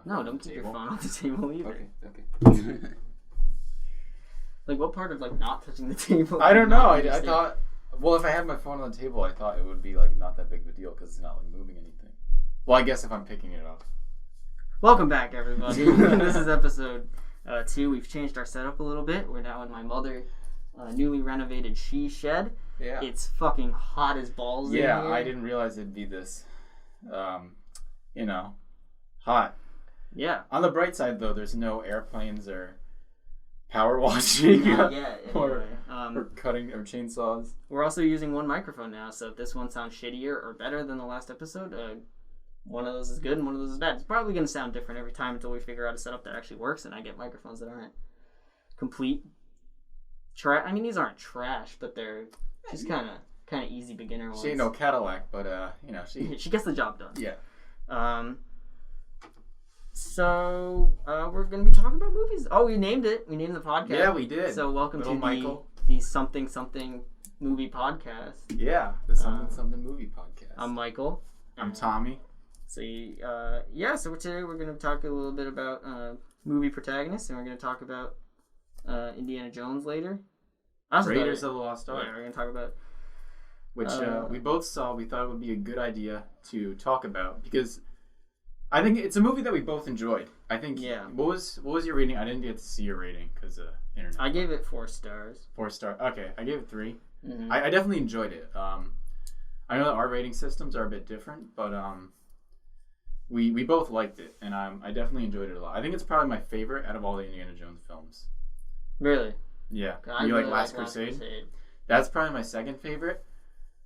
No, don't keep your phone on the table either. Okay. Like, what part of, like, not touching the table? I don't know. I thought... Well, if I had my phone on the table, I thought it would be, like, not that big of a deal because it's not, like, moving anything. Well, I guess if I'm picking it up. Welcome back, everybody. This is episode 2. We've changed our setup a little bit. We're now in my mother newly renovated she shed. Yeah. It's fucking hot as balls in here. Yeah, I didn't realize it'd be this, hot. Yeah. On the bright side, though, there's no airplanes or power washing or cutting or chainsaws. We're also using one microphone now, so if this one sounds shittier or better than the last episode, one of those is good and one of those is bad. It's probably going to sound different every time until we figure out a setup that actually works and I get microphones that aren't complete trash. I mean, these aren't trash, but they're just kind of easy beginner ones. She ain't no Cadillac, but she gets the job done. Yeah. So we're going to be talking about movies. Oh, we named it. We named the podcast. Yeah, we did. So welcome Little to Michael. the something movie podcast. Yeah, the something movie podcast. I'm Michael. I'm Tommy. So so today we're going to talk a little bit about movie protagonists, and we're going to talk about Indiana Jones later. Raiders of the Lost Ark. Yeah, we're going to talk about which we both saw. We thought it would be a good idea to talk about because I think it's a movie that we both enjoyed. I think. Yeah. What was your rating? I didn't get to see your rating because internet. I gave it 4 stars. 4 stars. Okay, I gave it 3. Mm-hmm. I definitely enjoyed it. I know that our rating systems are a bit different, but we both liked it, and I definitely enjoyed it a lot. I think it's probably my favorite out of all the Indiana Jones films. Really? Yeah. You really like Last Crusade? That's probably my second favorite.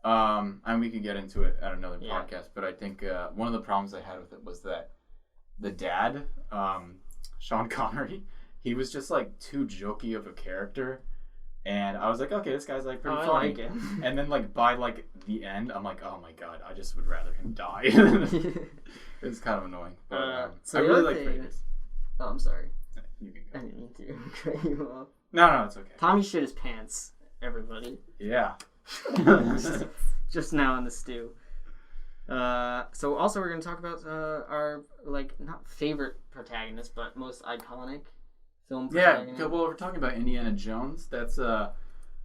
And we could get into it at another podcast, but I think one of the problems I had with it was that the dad, Sean Connery, he was just like too jokey of a character, and I was like, okay, this guy's like pretty funny. I like it. And then like by like the end, I'm like, oh my god, I just would rather him die. It's kind of annoying, but so I really like Raiders. Oh, I'm sorry. You can go. I didn't mean to cut you off. No, it's okay. Tommy shit his pants. Everybody. Yeah. just now in the stew. So also we're going to talk about our not favorite protagonist, but most iconic film protagonist. Yeah, well, we're talking about Indiana Jones. That's a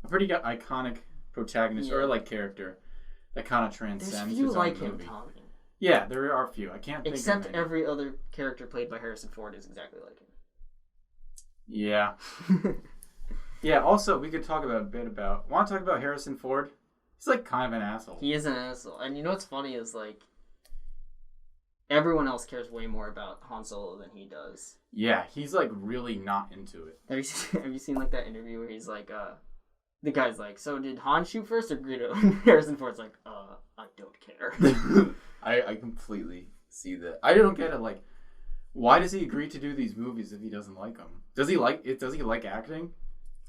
pretty iconic protagonist or like character that kind of transcends There's his few own like movie. him, Tommy. Yeah, there are a few. I can't think Except of many. every other character played by Harrison Ford is exactly like him. Yeah. Yeah, also, we could talk about want to talk about Harrison Ford? He's like kind of an asshole. He is an asshole. And you know what's funny is like everyone else cares way more about Han Solo than he does. Yeah, he's like really not into it. Have you seen like that interview where he's like, the guy's like, so did Han shoot first or Greedo? And Harrison Ford's like, I don't care. I completely see that. I don't get it. Like, why does he agree to do these movies if he doesn't like them? Does he like it? Does he like acting?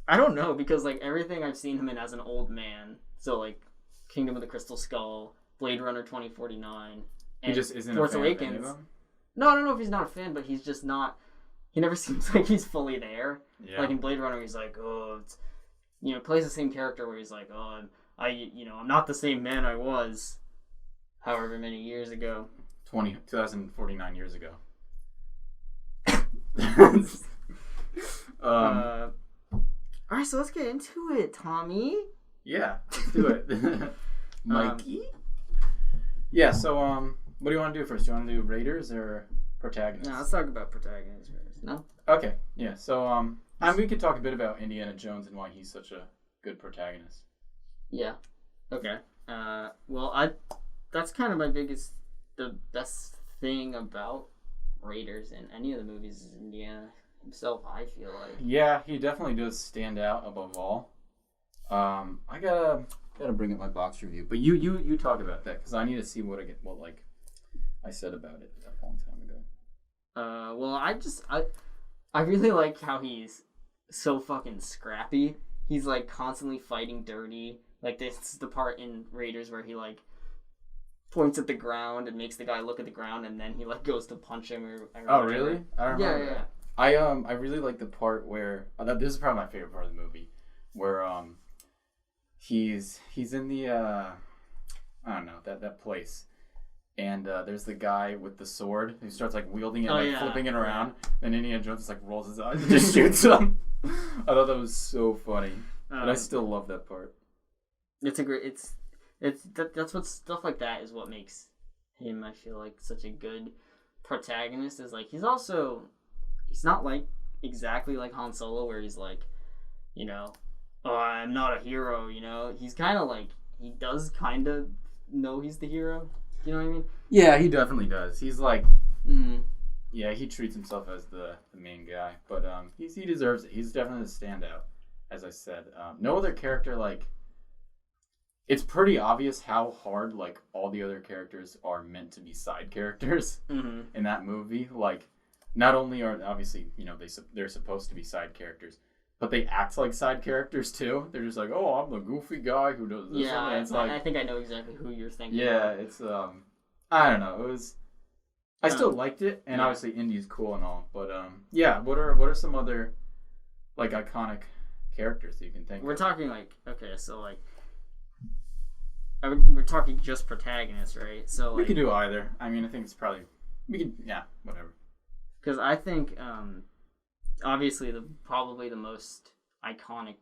I don't know, because like everything I've seen him in as an old man, so like Kingdom of the Crystal Skull, Blade Runner 2049, and he just isn't Force a fan Awakens. of any of them? No, I don't know if he's not a fan, but he's just not. He never seems like he's fully there. Yeah. Like in Blade Runner, he's like, plays the same character where he's like, I'm not the same man I was, however many years ago. 2049 years ago. Alright, so let's get into it, Tommy. Yeah, let's do it. Mikey? Yeah, so what do you want to do first? Do you want to do Raiders or Protagonists? No, let's talk about Protagonists first. No? Okay, yeah, so we could talk a bit about Indiana Jones and why he's such a good protagonist. Yeah. Okay. That's kind of the best thing about Raiders in any of the movies is Indiana himself, I feel like. Yeah, he definitely does stand out above all. I gotta bring up my box review, but you talk about that because I need to see what I said about it a long time ago. I really like how he's so fucking scrappy. He's like constantly fighting dirty. Like this is the part in Raiders where he like points at the ground and makes the guy look at the ground, and then he like goes to punch him or oh really? I don't remember that. I really like the part where this is probably my favorite part of the movie, where he's in the I don't know that place, And there's the guy with the sword who starts like wielding it, flipping it around. Then Indiana Jones just like rolls his eyes and just shoots him. I thought that was so funny, but I still love that part. It's that's what stuff like that is what makes him, I feel like, such a good protagonist. Is like he's not like exactly like Han Solo, where he's like, you know, oh, I'm not a hero. You know, he's kind of like he does kind of know he's the hero. You know what I mean? Yeah, he definitely does. He's like, yeah, he treats himself as the main guy, but he deserves it. He's definitely the standout, as I said. No other character, like, it's pretty obvious how hard like all the other characters are meant to be side characters in that movie. Like, not only are obviously they're supposed to be side characters, but they act like side characters too. They're just like, oh, I'm the goofy guy who does this. Yeah, and it's like, I think I know exactly who you're thinking. Yeah, of. it's I don't know. It was. I still liked it, and obviously Indy's cool and all, but yeah. What are some other like iconic characters that you can think? We're talking like so like we're talking just protagonists, right? So we could do either. I mean, I think it's probably whatever. Because I think obviously probably the most iconic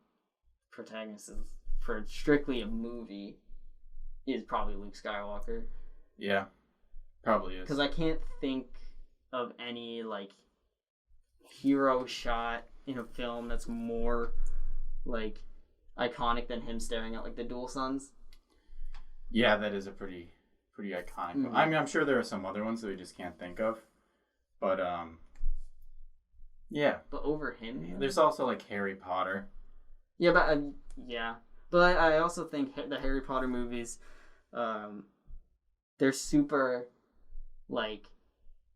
protagonist for strictly a movie is probably Luke Skywalker. Yeah, probably is. Because I can't think of any like hero shot in a film that's more like iconic than him staring at like the dual suns. Yeah, that is a pretty iconic one. I mean, I'm sure there are some other ones that we just can't think of, but yeah. But over him, there's also like Harry Potter. Yeah, but but I also think the Harry Potter movies, they're super, like,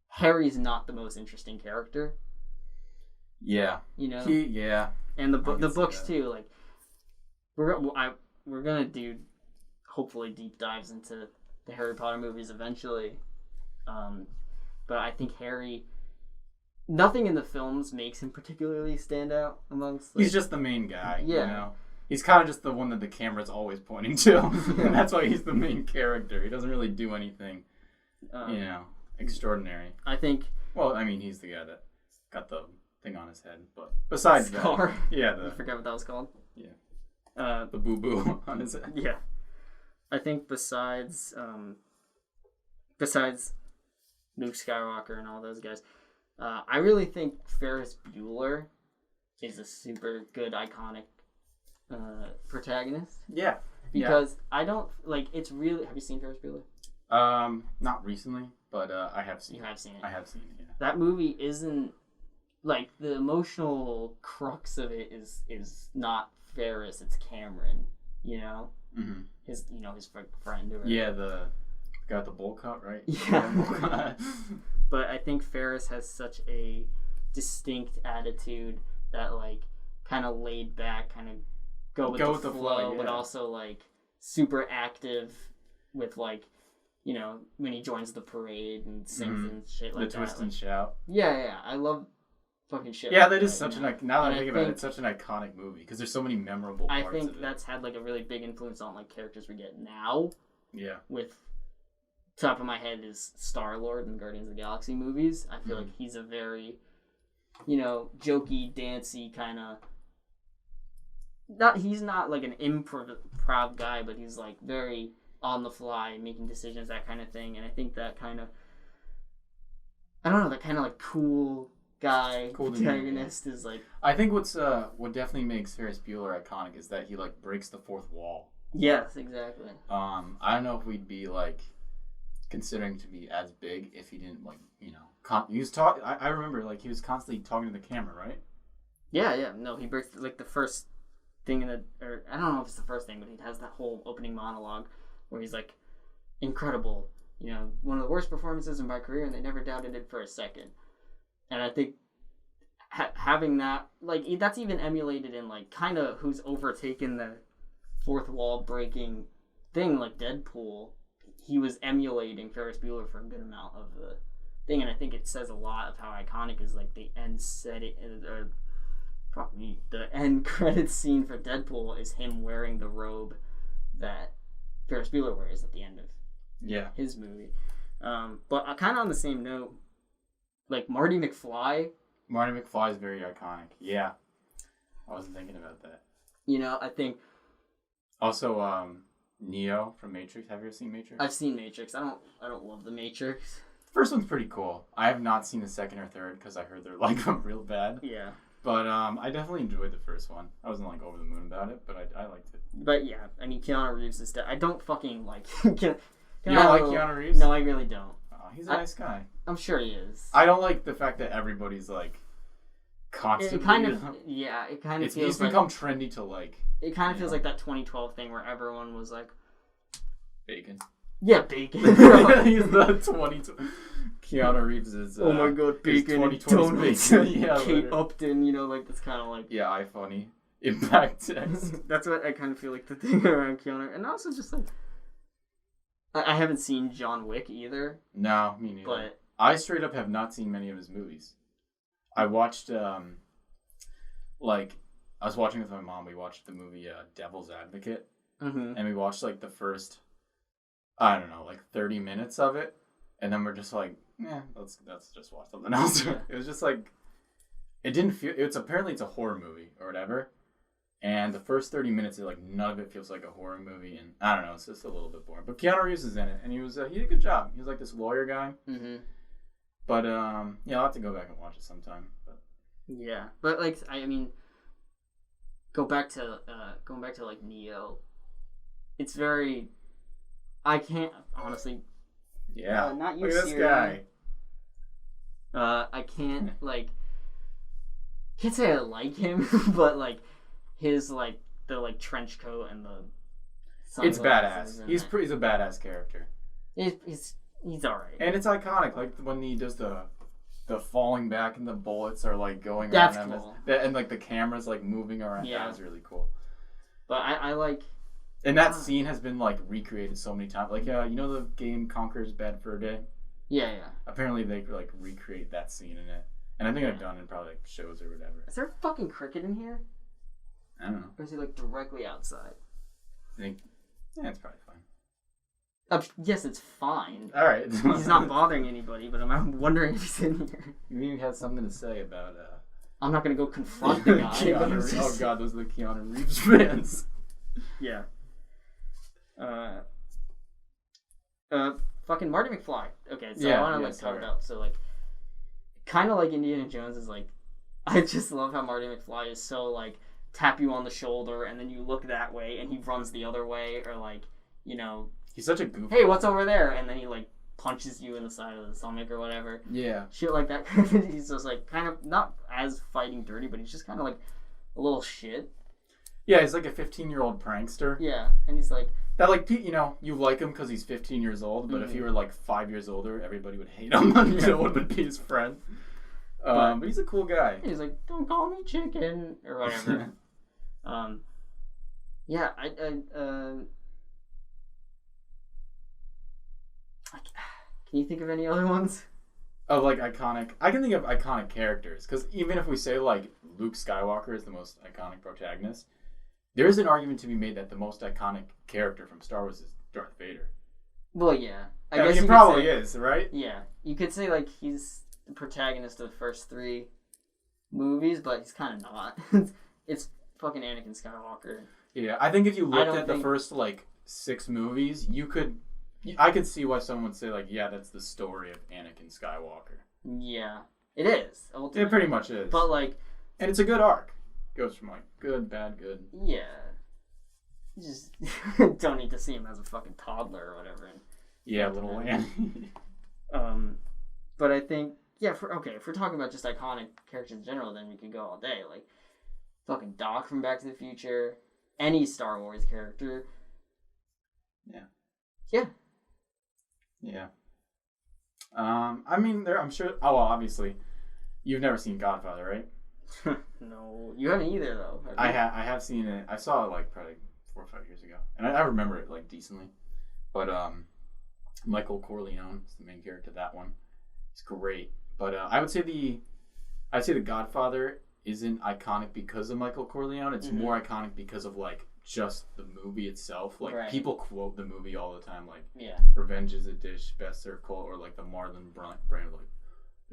Harry's not the most interesting character. Yeah. You know. Yeah. And the books too. Like, we're gonna do hopefully deep dives into the Harry Potter movies eventually, but I think Harry. Nothing in the films makes him particularly stand out amongst. Like, he's just the main guy. Yeah. You know? He's kind of just the one that the camera's always pointing to, and that's why he's the main character. He doesn't really do anything, extraordinary. I think. Well, I mean, he's the guy that got the thing on his head, but besides Scar. That, yeah, I forgot what that was called. Yeah. The boo boo on his head. Yeah. I think besides Luke Skywalker and all those guys, I really think Ferris Bueller is a super good iconic protagonist. Yeah. Because I don't like it's really. Have you seen Ferris Bueller? Not recently, but I have seen. You have seen it. I have seen it. Yeah. That movie isn't like the emotional crux of it is not Ferris. It's Cameron. You know. Mm-hmm. His friend. Or yeah, the guy with the bowl cut, right? Yeah. But I think Ferris has such a distinct attitude that like kind of laid back, kind of go with the flow, yeah. But also like super active with like, you know, when he joins the parade and sings and shit like that. The twist and shout. Yeah. I love fucking shit. Yeah, that is such now that I think about it, it's such an iconic movie because there's so many memorable parts of it. I think that's had like a really big influence on like characters we get now. Yeah. With top of my head is Star-Lord in Guardians of the Galaxy movies. I feel like he's a very, you know, jokey, dancey kind of. He's not like an improv guy, but he's like very on the fly, making decisions, that kind of thing. And I think that kind of, I don't know, that kind of like cool guy protagonist is like. I think what definitely makes Ferris Bueller iconic is that he like breaks the fourth wall. Yes, exactly. I don't know if we'd be like considering to be as big if he didn't like, you know, he was I remember like he was constantly talking to the camera, right? Yeah. No, he breaks like the first thing or I don't know if it's the first thing, but he has that whole opening monologue where he's like, incredible, you know, one of the worst performances in my career, and they never doubted it for a second. And I think having that, like, that's even emulated in like kind of who's overtaken the fourth wall breaking thing, like Deadpool. He was emulating Ferris Bueller for a good amount of the thing, and I think it says a lot of how iconic is like the end the end credits scene for Deadpool is him wearing the robe that Ferris Bueller wears at the end of his movie. But kind of on the same note, like Marty McFly. Marty McFly is very iconic. Yeah, I wasn't thinking about that. I think. Also, Neo from Matrix. Have you ever seen Matrix? I've seen Matrix. I don't love the Matrix. First one's pretty cool. I have not seen the second or third because I heard they're like real bad. Yeah. But I definitely enjoyed the first one. I wasn't like over the moon about it, but I liked it. But yeah, I mean Keanu Reeves is. I don't fucking like. You don't like Keanu Reeves? No, I really don't. Oh, he's a nice guy. I'm sure he is. I don't like the fact that everybody's like constantly. It kind of feels. He's become trendy to like. It kind of feels like that 2012 thing where everyone was like, bacon. Yeah, bacon. He's the 22. Keanu Reeves is. Oh my god, bacon. Yeah, Kate Upton, like that's kind of like. Yeah, iFunny. Impact text. That's what I kind of feel like the thing around Keanu, and also just like. I haven't seen John Wick either. No, me neither. But I straight up have not seen many of his movies. I watched, I was watching with my mom. We watched the movie Devil's Advocate. Mm-hmm. And we watched, the first, I don't know, 30 minutes of it. And then we're just like, let's just watch something else. Yeah. It was just it didn't feel, apparently it's a horror movie or whatever. And the first 30 minutes, none of it feels like a horror movie. And I don't know, it's just a little bit boring. But Keanu Reeves is in it. And he did a good job. He was this lawyer guy. Mm-hmm. But, I'll have to go back and watch it sometime. But. Yeah. But, going back to Neo, it's very, I can't, honestly. Yeah. Not you, Look at this Siri. I can't, can't say I like him, but, his, the, trench coat and the it's badass. He's a badass character. He's alright. And it's iconic, when he does the falling back and the bullets are, going That's around him. cool. And, the camera's, moving around. Yeah. That was really cool. But I like... And that scene has been, recreated so many times. You know the game Conquer's Bad for a Day? Yeah. Apparently they, recreate that scene in it. And I think I've done it in probably, shows or whatever. Is there a fucking cricket in here? I don't know. Or is he, directly outside? I think... Yeah, it's probably fine. Yes, it's fine. All right. He's not bothering anybody, but I'm wondering if he's in here. Maybe he has something to say about... I'm not going to go confront the guy. Oh, God, those are the Keanu Reeves fans. Yeah. Fucking Marty McFly. Okay, so I want to talk about kind of like Indiana Jones is I just love how Marty McFly is so tap you on the shoulder and then you look that way and he runs the other way or he's such a goof. Hey, what's over there? And then he punches you in the side of the stomach or whatever. Yeah. Shit like that. He's just kind of not as fighting dirty, but he's just kind of a little shit. Yeah, he's a 15-year-old prankster. Yeah, and he's that you like him because he's 15 years old, but if he were 5 years older, everybody would hate him. No one would be his friend. But he's a cool guy. He's don't call me chicken or whatever. Yeah, can you think of any other ones? Of iconic, I can think of iconic characters because even if we say Luke Skywalker is the most iconic protagonist, there is an argument to be made that the most iconic character from Star Wars is Darth Vader. Well, yeah, I guess he probably is, right? Yeah, you could say he's the protagonist of the first 3 movies, but he's kind of not. It's fucking Anakin Skywalker. Yeah, I think if you looked at the first 6 movies, I could see why someone would say yeah, that's the story of Anakin Skywalker. Yeah, it is. Ultimately. It pretty much is. But and it's a good arc. Goes from good, bad, good. Yeah. You just don't need to see him as a fucking toddler or whatever. Yeah, little Annie. But I think if we're talking about just iconic characters in general, then we could go all day. Fucking Doc from Back to the Future, any Star Wars character. Yeah. Yeah. Yeah. I mean, I'm sure. Oh, well, obviously, you've never seen Godfather, right? No, you haven't either, though. I have seen it. I saw it probably 4 or 5 years ago, and I remember it decently. But Michael Corleone is the main character of that one. It's great, but I would say the Godfather isn't iconic because of Michael Corleone. It's more iconic because of just the movie itself. Like, right. people quote the movie all the time, like, yeah. revenge is a dish best served cold, or like the Marlon Brando, like,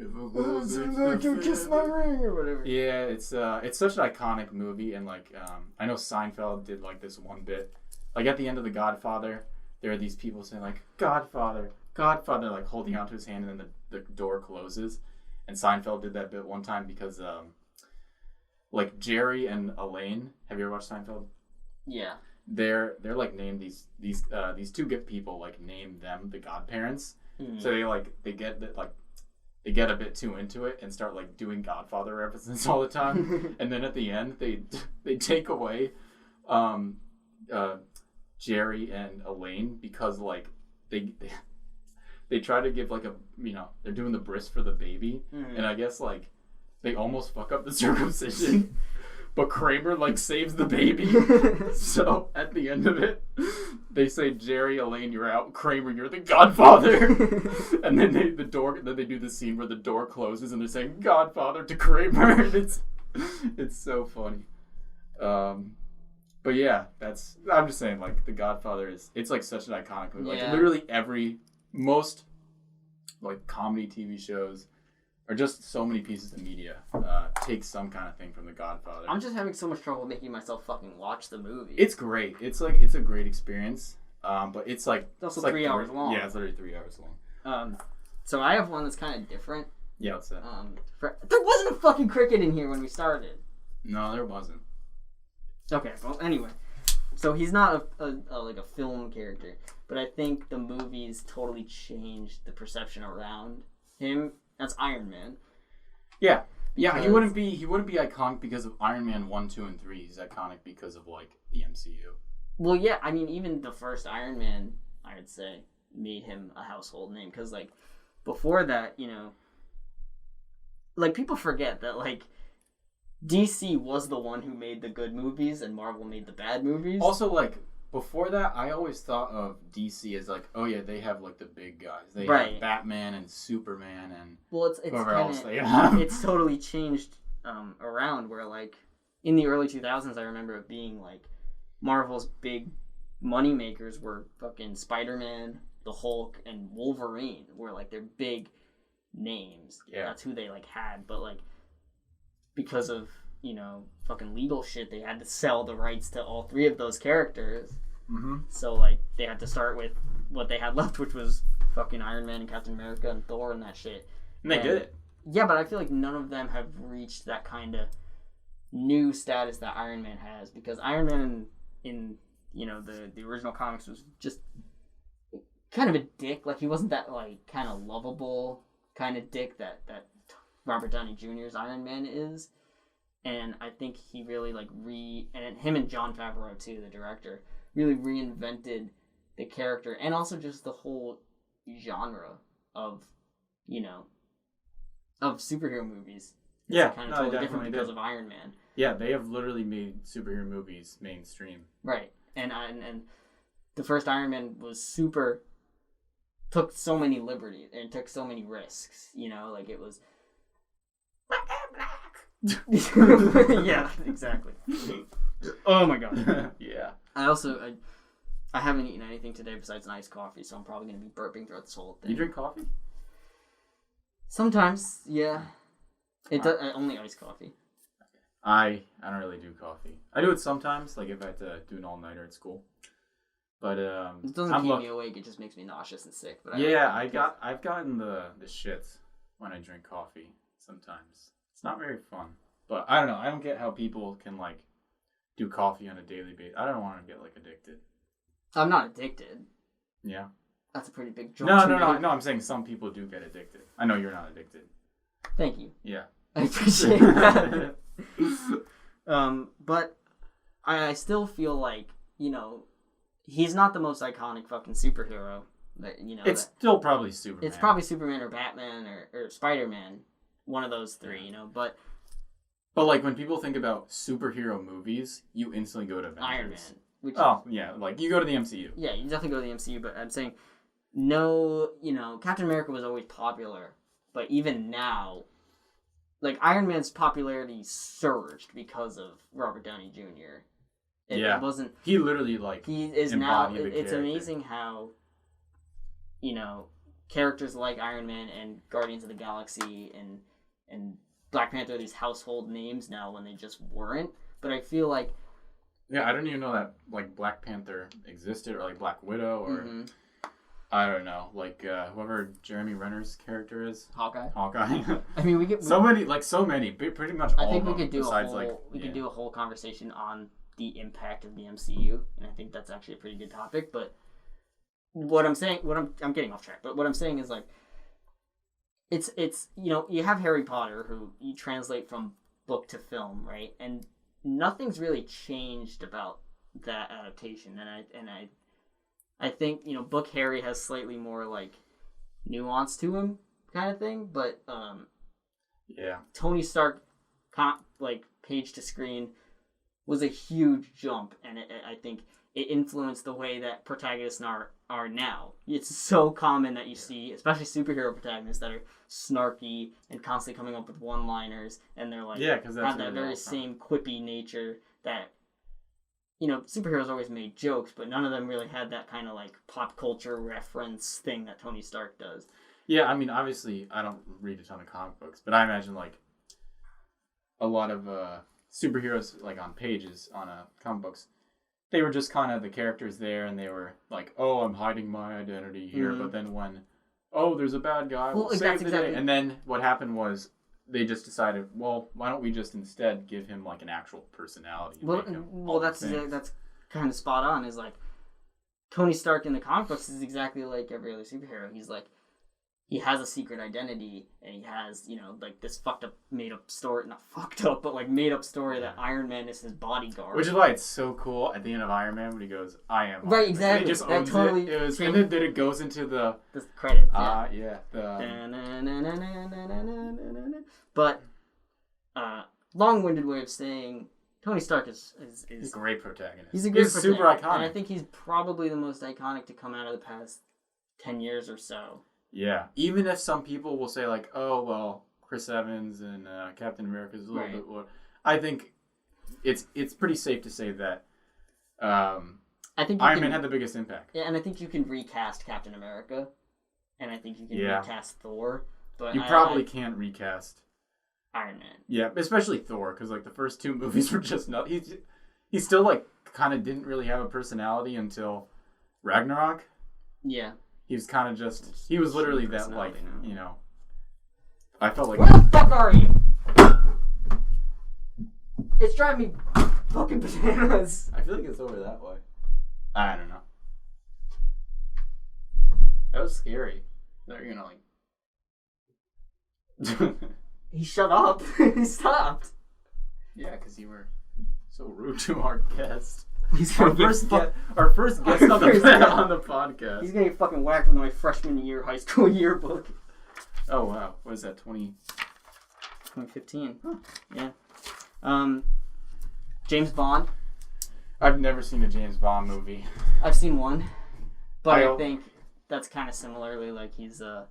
if a girl kiss my ring or whatever. Yeah, it's such an iconic movie, and like I know Seinfeld did like this one bit, like at the end of The Godfather, there are these people saying like Godfather, Godfather, like holding out to his hand, and then the door closes, and Seinfeld did that bit one time because like Jerry and Elaine, have you ever watched Seinfeld? Yeah. They're like named these two good people, like name them the godparents, so they get a bit too into it and start like doing Godfather references all the time, and then at the end they take away Jerry and Elaine because like they try to give like a, you know, they're doing the bris for the baby, and I guess like they almost fuck up the circumcision, but Kramer like saves the baby. So at the end of it, they say, Jerry, Elaine, you're out. Kramer, you're the Godfather. And then they do the scene where the door closes and they're saying Godfather to Kramer. And it's so funny. But yeah, I'm just saying, like, The Godfather it's like such an iconic movie. Yeah. Like literally most like comedy TV shows, or just so many pieces of media take some kind of thing from The Godfather. I'm just having so much trouble making myself fucking watch the movie. It's great. It's a great experience. But it's like it's also like 3 hours long. Yeah, it's literally 3 hours long. So I have one that's kind of different. Yeah, what's that? There wasn't a fucking cricket in here when we started. No, there wasn't. Okay, well, anyway. So he's not like a film character, but I think the movies totally changed the perception around him. That's Iron Man. Yeah. Yeah, he wouldn't be iconic because of Iron Man 1, 2, and 3. He's iconic because of like the MCU. Well, yeah, I mean, even the first Iron Man, I would say, made him a household name. Because, like, before that, you know, like, people forget that, like, DC was the one who made the good movies and Marvel made the bad movies. Also, like, before that, I always thought of DC as, like, oh, yeah, they have, like, the big guys. They have Batman and Superman and whoever else they have. It's totally changed around where, like, in the early 2000s, I remember it being, like, Marvel's big money makers were fucking Spider-Man, the Hulk, and Wolverine were like their big names. Yeah. That's who they like had. But like because of, you know, fucking legal shit, they had to sell the rights to all three of those characters. Mm-hmm. So like they had to start with what they had left, which was fucking Iron Man and Captain America and Thor and that shit. And they did it. Yeah, but I feel like none of them have reached that kind of new status that Iron Man has, because Iron Man in you know the original comics was just kind of a dick. Like he wasn't that like kind of lovable kind of dick that Robert Downey Jr.'s Iron Man is. And I think he really like and him and Jon Favreau too, the director, really reinvented the character and also just the whole genre of, you know, of superhero movies. Yeah, kind of totally different because of Iron Man. Yeah, they have literally made superhero movies mainstream. Right, and the first Iron Man was took so many liberties and took so many risks. You know, like it was black. Yeah, exactly. Oh my god. Yeah. I haven't eaten anything today besides an iced coffee, so I'm probably gonna be burping throughout this whole thing. You drink coffee? Sometimes, yeah. Only iced coffee. I don't really do coffee. I do it sometimes, like if I have to do an all-nighter at school. But it doesn't keep me awake. It just makes me nauseous and sick. But I've gotten the shits when I drink coffee sometimes. It's not very fun. But I don't know. I don't get how people can like do coffee on a daily basis. I don't want to get like addicted. I'm not addicted. Yeah. That's a pretty big jump. No. I'm saying some people do get addicted. I know you're not addicted. Thank you. Yeah. I appreciate that. But I still feel like, you know, he's not the most iconic fucking superhero. That, you know, it's still probably Superman. It's probably Superman or Batman or Spider-Man. One of those three, you know. But like when people think about superhero movies, you instantly go to Avengers. Iron Man. Yeah. Like you go to the MCU. Yeah, you definitely go to the MCU. But I'm saying, no, you know, Captain America was always popular. But even now, like, Iron Man's popularity surged because of Robert Downey Jr. It wasn't. He literally like he is now. It's amazing how, characters like Iron Man and Guardians of the Galaxy and Black Panther are these household names now when they just weren't. But I feel like. Yeah, I don't even know that like Black Panther existed or like Black Widow or I don't know, like whoever Jeremy Renner's character is. Hawkeye. I mean, we get so many, pretty much all of them. I think we could do do a whole conversation on the impact of the MCU, and I think that's actually a pretty good topic. But I'm getting off track. But what I'm saying is like, it's you have Harry Potter who you translate from book to film, right? And nothing's really changed about that adaptation, and I think Book Harry has slightly more like nuance to him, kind of thing. But Tony Stark, like page to screen, was a huge jump, and I think it influenced the way that protagonists are now. It's so common that you see, especially superhero protagonists, that are snarky and constantly coming up with one-liners, and they're like because have that very same quippy nature that superheroes always made jokes, but none of them really had that kind of like pop culture reference thing that Tony Stark does. Yeah, I mean, obviously, I don't read a ton of comic books, but I imagine like a lot of superheroes like on pages on comic books. They were just kind of the characters there, and they were like, "Oh, I'm hiding my identity here." But then when, there's a bad guy, we'll save the day. And then what happened was they just decided, well, why don't we just instead give him like an actual personality? Well, that's kind of spot on. Is like Tony Stark in the comic books is exactly like every other superhero. He's like, he has a secret identity, and he has, like this fucked up, made up story, not fucked up, but like made up story that Iron Man is his bodyguard. Which is why it's so cool at the end of Iron Man when he goes, "I am." Right, exactly. He just owns totally it. And then it goes into the credits. But long-winded way of saying Tony Stark is he's a great protagonist. He's super iconic, and I think he's probably the most iconic to come out of the past 10 years or so. Yeah, even if some people will say like, "Oh, well, Chris Evans and Captain America is a little bit more," I think it's pretty safe to say that I think Iron Man had the biggest impact. Yeah, and I think you can recast Captain America, and I think you can recast Thor, but you probably can't recast Iron Man. Yeah, especially Thor, because like the first two movies were just not. He still like kind of didn't really have a personality until Ragnarok. Yeah. He was kind of just... He was literally that, like, I felt like... Where the fuck are you? It's driving me fucking bananas. I feel like it's over that way. I don't know. That was scary. They're gonna, like... He shut up. He stopped. Yeah, because you were so rude to our guest. Our first guest on the podcast. He's getting fucking whacked with my freshman year high school yearbook. Oh wow, what is that? 2015? Huh. Yeah. James Bond. I've never seen a James Bond movie. I've seen one, but I think that's kind of similarly like he's that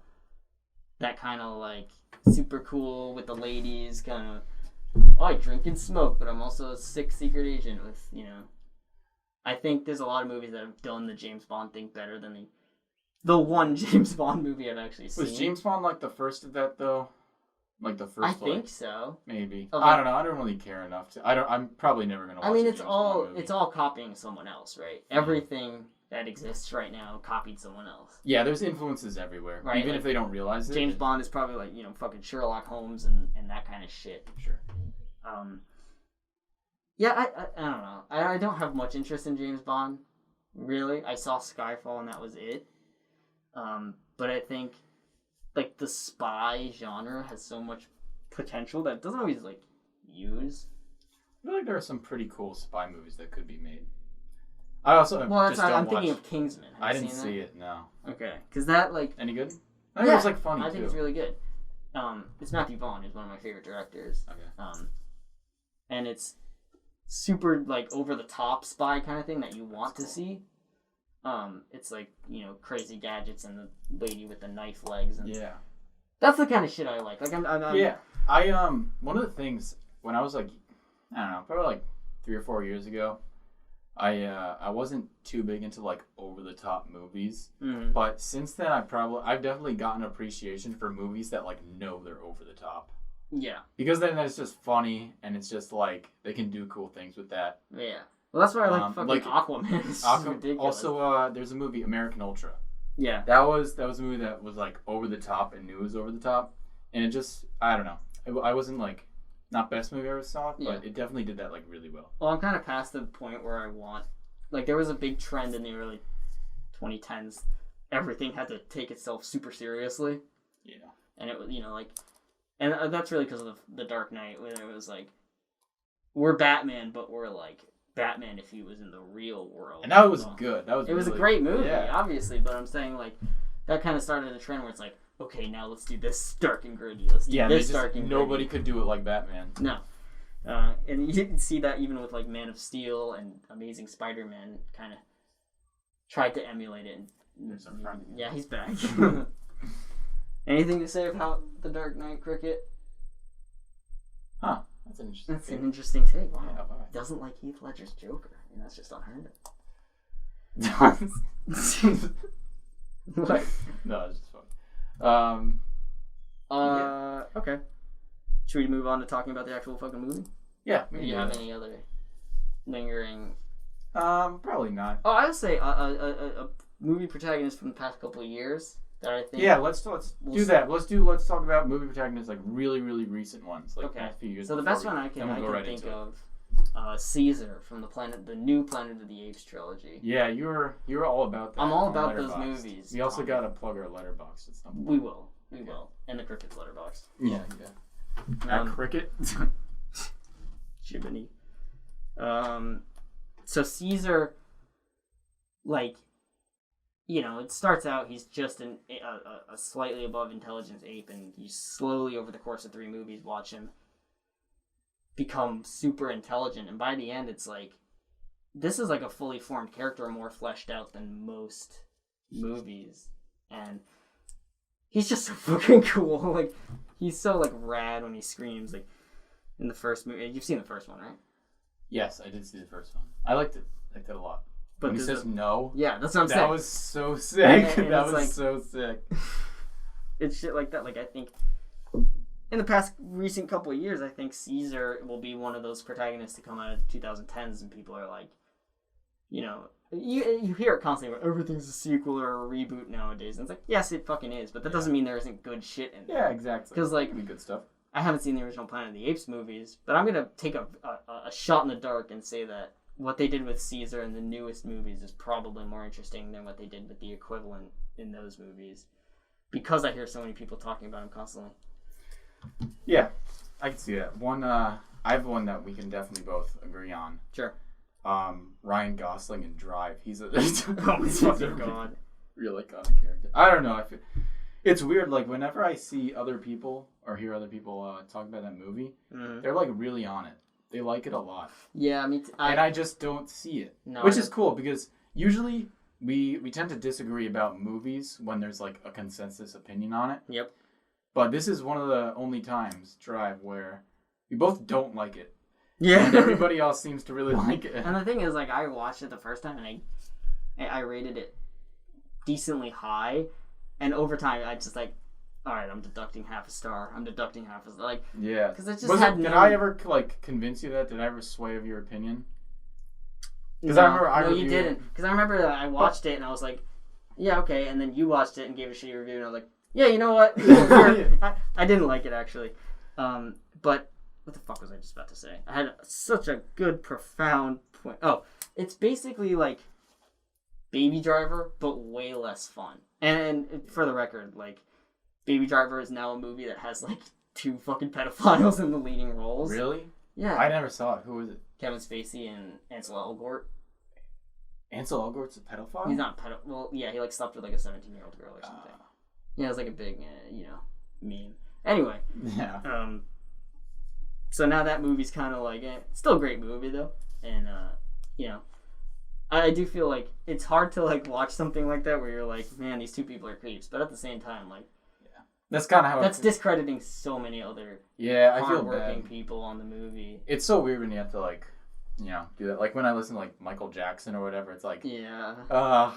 kind of like super cool with the ladies kind of. I drink and smoke, but I'm also a sick secret agent with I think there's a lot of movies that have done the James Bond thing better than the one James Bond movie I've actually seen. Was James Bond like the first of that though? Like the first? I think so. Maybe. I don't know. I don't really care enough to. I'm probably never gonna watch. I mean, it's all copying someone else, right? Everything that exists right now copied someone else. Yeah, there's influences everywhere, right? Even if they don't realize it. James Bond is probably like fucking Sherlock Holmes and that kind of shit. Sure. Yeah, I don't know. I don't have much interest in James Bond, really. I saw Skyfall and that was it. But I think, like, the spy genre has so much potential that it doesn't always, like, use. I feel like there are some pretty cool spy movies that could be made. I also I'm thinking of Kingsman. I didn't see it, no. Okay. Because that, like... Any good? I think it was, like, funny, I think it's really good. It's Matthew Vaughn, who's one of my favorite directors. Okay. And it's super like over the top spy kind of thing that you want to see. It's like crazy gadgets and the lady with the knife legs and that's the kind of shit I like. Like I'm one of the things when I was like I don't know, probably like 3 or 4 years ago, I wasn't too big into like over the top movies, Mm. but since then I've definitely gotten appreciation for movies that like know they're over the top. Yeah. Because then it's just funny and it's just like they can do cool things with that. Yeah. Well, that's why I like fucking Aquaman. It's ridiculous. Also, there's a movie American Ultra. Yeah. That was a movie that was like over the top and knew it was over the top, and it just I don't know. I wasn't like not best movie I ever saw, but it definitely did that like really well. Well, I'm kind of past the point where I want like there was a big trend in the early 2010s. Everything had to take itself super seriously. Yeah. And it was like, and that's really because of the Dark Knight, where it was like, we're Batman, but we're like Batman if he was in the real world. And that was good. It was a great movie, obviously, but I'm saying like that kind of started a trend where it's like, okay, now let's do this dark and gritty. Let's do this dark and gritty. Nobody could do it like Batman. No. And you can see that even with like Man of Steel and Amazing Spider-Man kind of tried to emulate it. Yeah, he's back. Anything to say about The Dark Knight, Cricket? Huh. That's an interesting take. An interesting take. Wow. Yeah, wow. Doesn't like Heath Ledger's Joker. I mean, that's just unheard of. What? No, it's just fun. Okay. Should we move on to talking about the actual fucking movie? Yeah. Do you have any other lingering? Probably not. Oh, I would say a movie protagonist from the past couple of years that I think. Yeah, let's do that. Let's talk about movie protagonists like really really recent ones, like past few years. So the best one I can think of, Caesar from the new Planet of the Apes trilogy. Yeah, you're all about that. I'm all about those movies. We also got to plug our letterbox at some point. We will, and the Cricket's letterbox. Yeah. Cricket. Jiminy. So Caesar, like, it starts out, he's just a slightly above intelligence ape, and you slowly, over the course of 3 movies, watch him become super intelligent, and by the end, it's like, this is like a fully formed character, more fleshed out than most movies, and he's just so fucking cool. Like, he's so, like, rad when he screams, like, in the first movie. You've seen the first one, right? Yes, I did see the first one. I liked it. I liked it a lot. But when he says no. Yeah, that's what I'm saying. That was so sick. And that was so sick. It's shit like that. Like, I think in the past recent couple of years, I think Caesar will be one of those protagonists to come out of the 2010s, and people are like, you hear it constantly where everything's a sequel or a reboot nowadays. And it's like, yes, it fucking is, but that doesn't mean there isn't good shit in there. Yeah, exactly. Because, like, good stuff. I haven't seen the original Planet of the Apes movies, but I'm going to take a shot in the dark and say that what they did with Caesar in the newest movies is probably more interesting than what they did with the equivalent in those movies. Because I hear so many people talking about him constantly. Yeah, I can see that. I have one that we can definitely both agree on. Sure. Ryan Gosling in Drive. He's a God. Real iconic character. I don't know. It's weird. Like, whenever I see other people or hear other people talk about that movie, they're like really on it. They like it a lot. Yeah, me too. And I just don't see it. No, which is cool because usually we tend to disagree about movies when there's like a consensus opinion on it. Yep. But this is one of the only times, Drive, where we both don't like it. Yeah. And everybody else seems to really like it. And the thing is, like, I watched it the first time and I rated it decently high. And over time, I just like, all right, I'm deducting half a star. Like, yeah. Because it just did I ever like convince you that? Did I ever sway of your opinion? Because no, you didn't. Because I remember that I watched it and I was like, yeah, okay. And then you watched it and gave a shitty review, and I was like, yeah, you know what? I didn't like it actually. But what the fuck was I just about to say? I had such a good, profound point. Oh, it's basically like Baby Driver, but way less fun. And for the record, like, Baby Driver is now a movie that has, like, 2 fucking pedophiles in the leading roles. Really? Yeah. I never saw it. Who was it? Kevin Spacey and Ansel Elgort. Ansel Elgort's a pedophile? He's not a pedophile. Well, yeah, he, like, slept with, like, a 17-year-old girl or something. Yeah, it was, like, a big, meme. Anyway. Yeah. So now that movie's kind of like, still a great movie, though. And, I do feel like it's hard to like watch something like that where you're like, man, these 2 people are creeps, but at the same time, like, yeah, that's kind of how that's discrediting so many other I feel hardworking people on the movie. It's so weird when you have to like do that. Like when I listen to like Michael Jackson or whatever, it's like, Yeah. I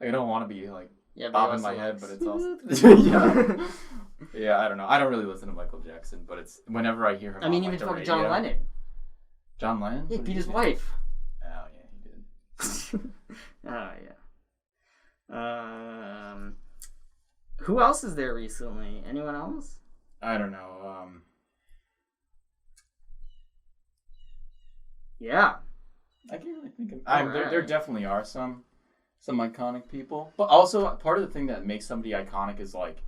don't want to be like Yeah, bobbing my head, but it's also yeah. I don't know. I don't really listen to Michael Jackson, but it's whenever I hear him. I mean, on, even like, fucking the John radio. Lennon. John Lennon? Yeah, What beat did his he do? wife. Oh yeah, he did. Oh yeah. Who else is there recently? Anyone else? I don't know. Yeah. I can't really think of. Alright. There definitely are some iconic people, but also part of the thing that makes somebody iconic is like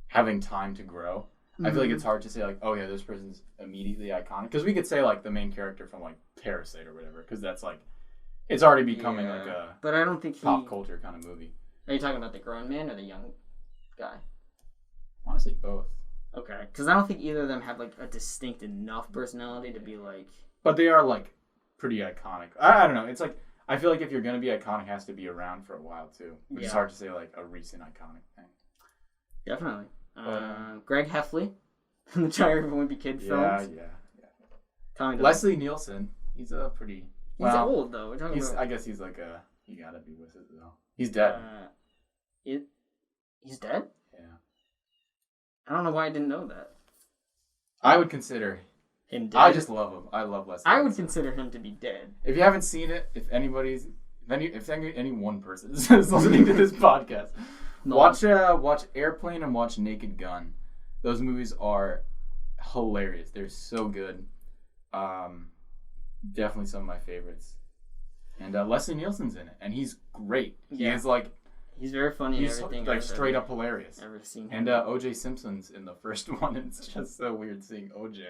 having time to grow. I feel like it's hard to say like, oh yeah, this person's immediately iconic, because we could say like the main character from like Parasite or whatever, because that's like it's already becoming like a but I don't think pop culture kind of movie. Are you talking about the grown man or the young guy? Honestly, both. Okay, because I don't think either of them have like a distinct enough personality to be like. But they are like pretty iconic. I don't know. It's like I feel like if you're gonna be iconic, it has to be around for a while too. It's hard to say like a recent iconic thing. Definitely. Greg Heffley from the Giant Wimpy Kid films. Yeah. Leslie Nielsen. He's a pretty. He's old though. We're talking about. I guess he's like a. You gotta be with it though. He's dead. He's dead? Yeah. I don't know why I didn't know that. I would consider him dead. I just love him. I love Leslie. I would consider him to be dead. If you haven't seen it, if any one person is listening to this podcast, watch Airplane and watch Naked Gun. Those movies are hilarious. They're so good. Definitely some of my favorites. And Leslie Nielsen's in it, and he's great. He's very funny. He's and everything. Like straight up hilarious. Ever seen him. And O.J. Simpson's in the first one. And it's just so weird seeing O.J.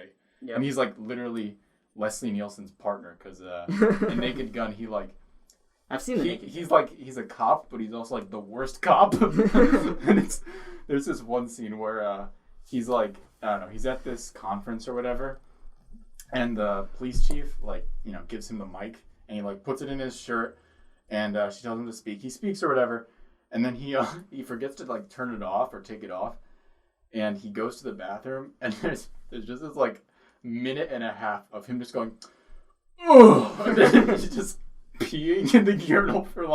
Yep. And he's like literally Leslie Nielsen's partner, because in Naked Gun I've seen the Naked Gun. He's a cop, but he's also like the worst cop. And there's this one scene where he's like, I don't know, he's at this conference or whatever, and the police chief gives him the mic, and he puts it in his shirt, and she tells him to speak. He speaks or whatever, and then he forgets to turn it off or take it off, and he goes to the bathroom, and there's just this minute and a half of him just going, oh, and then he's just peeing in the urinal for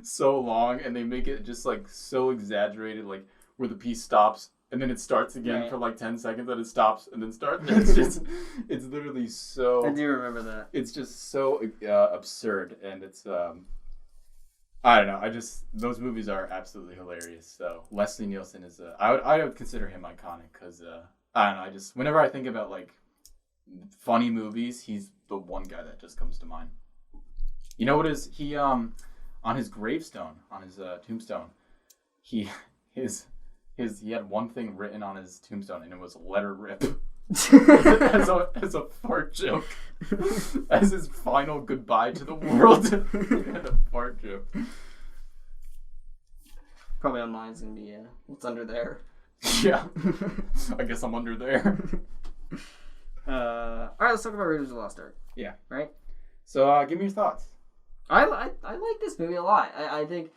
so long, and they make it just so exaggerated, where the pee stops and then it starts again for 10 seconds, and it stops and then starts. It's literally so. I do remember that. It's just so absurd, and it's I don't know. Those movies are absolutely hilarious. So Leslie Nielsen is I would consider him iconic, because I don't know. Whenever I think about funny movies, he's the one guy that just comes to mind. You know what is he on his gravestone, on his tombstone, he had one thing written on his tombstone, and it was "Let her rip." as a fart joke, as his final goodbye to the world. He had a fart joke. Probably online is gonna be what's under there. Yeah, I guess I'm under there. All right, let's talk about Raiders of the Lost Ark. Yeah. Right. So, give me your thoughts. I like this movie a lot. I think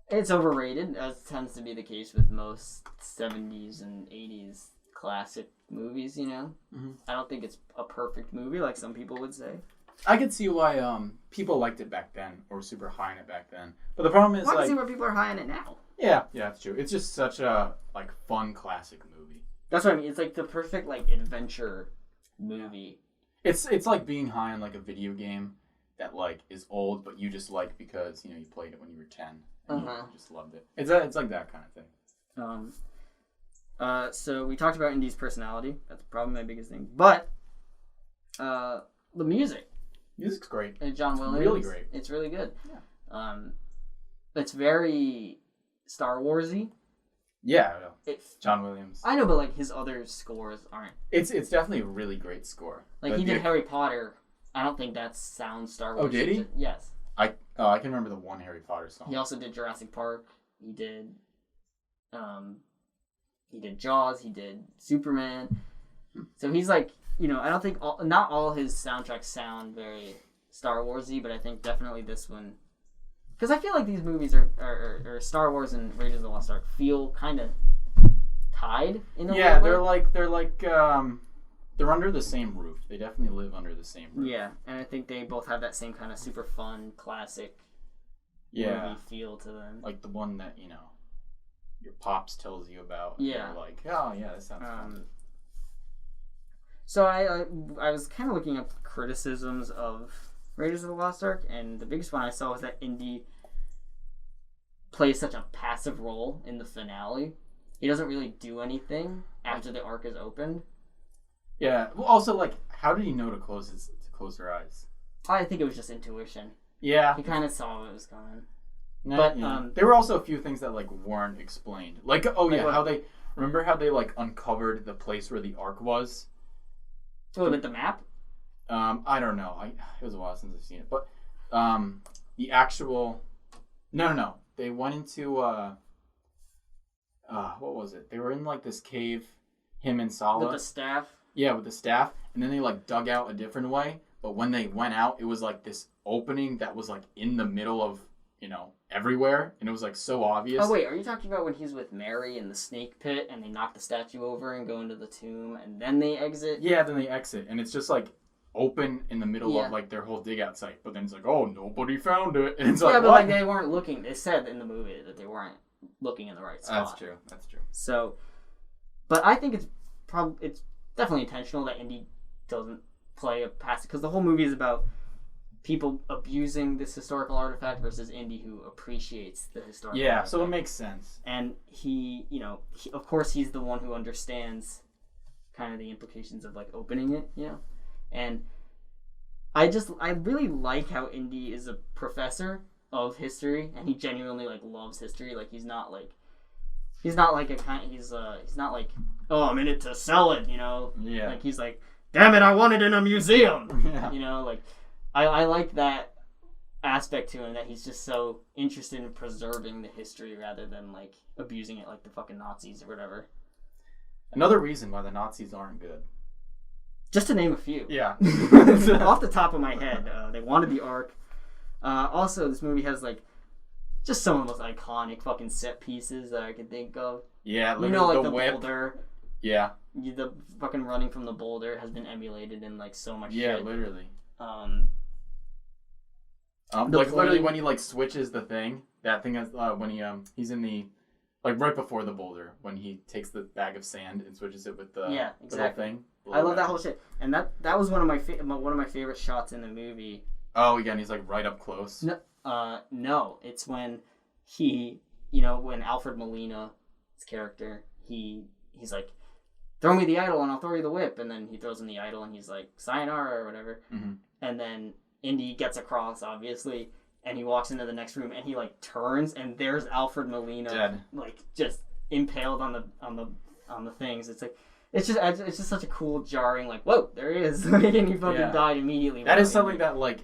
it's overrated, as tends to be the case with most 70s and 80s classic movies, Mm-hmm. I don't think it's a perfect movie like some people would say. I could see why people liked it back then, or were super high on it back then. But the problem is I can see where people are high on it now. Yeah, that's true. It's just such a fun classic movie. That's what I mean. It's the perfect adventure movie. It's like being high on a video game that is old, but you just because you played it when you were 10 and you just loved it. It's like that kind of thing. So we talked about Indy's personality. That's probably my biggest thing. But the music. Music's great. And John Williams. Really great. It's really good. Yeah. It's very Star Warsy. Yeah, John Williams. I know, but his other scores aren't. It's definitely a really great score. He did Harry Potter. I don't think that sounds Star Wars. Oh, did he? Yes. I can remember the one Harry Potter song. He also did Jurassic Park. He did Jaws. He did Superman. So he's I don't think not all his soundtracks sound very Star Warsy, but I think definitely this one. Because I feel like these movies are Star Wars and Raiders of the Lost Ark feel kind of tied in a way. Yeah, they're they're under the same roof. They definitely live under the same roof. Yeah, and I think they both have that same kind of super fun, classic movie feel to them. Like the one that, your pops tells you about. Yeah. You're like, oh, yeah, that sounds fun. So I was kind of looking up criticisms of Raiders of the Lost Ark, and the biggest one I saw was that Indy plays such a passive role in the finale. He doesn't really do anything after the Ark is opened. Yeah. Well, also, like, how did he know to close her eyes? I think it was just intuition. Yeah. He kind of saw what was coming. No, But there were also a few things that like weren't explained. Like, how they like uncovered the place where the Ark was. Oh, with the map? I don't know. It was a while since I've seen it, but the actual no. They went into what was it? They were in like this cave, him and Sala. With the staff? Yeah, with the staff, and then they like dug out a different way. But when they went out, it was like this opening that was like in the middle of everywhere, and it was like so obvious. Oh wait, are you talking about when he's with Mary in the snake pit and they knock the statue over and go into the tomb and then they exit? Yeah, then they exit, and it's just like open in the middle of like their whole dig out site. But then it's like, oh, nobody found it, and it's like, yeah, but what? like they weren't looking. They said in the movie that they weren't looking in the right spot. That's true. So, but I think it's definitely intentional that Indy doesn't play a passive, because the whole movie is about people abusing this historical artifact versus Indy who appreciates the historical artifact. So it makes sense. And he of course he's the one who understands kind of the implications of like opening it, And I really like how Indy is a professor of history, and he genuinely like loves history. Like he's not like oh, I'm in it to sell it, Yeah. Like he's like, damn it, I want it in a museum. Yeah. Like I like that aspect to him, that he's just so interested in preserving the history rather than like abusing it like the fucking Nazis or whatever. Another reason why the Nazis aren't good. Just to name a few. Yeah. Off the top of my head, they wanted the Ark. Also, this movie has like just some of the most iconic fucking set pieces that I could think of. Yeah, like the whip. Boulder. Yeah. The fucking running from the boulder has been emulated in like so much shit. Yeah, literally. Literally when he like switches the thing, that thing is when he's in the like right before the boulder, when he takes the bag of sand and switches it with the little thing. I love that whole shit, and that was one of my favorite shots in the movie. Oh, again, he's like right up close. No, it's when when Alfred Molina's character, he's like, throw me the idol and I'll throw you the whip, and then he throws him the idol and he's like, sayonara or whatever, and then Indy gets across obviously, and he walks into the next room and he like turns and there's Alfred Molina dead, like just impaled on the things. It's like. It's just such a cool, jarring, like, whoa, there he is. And he fucking died immediately. That is something that, like,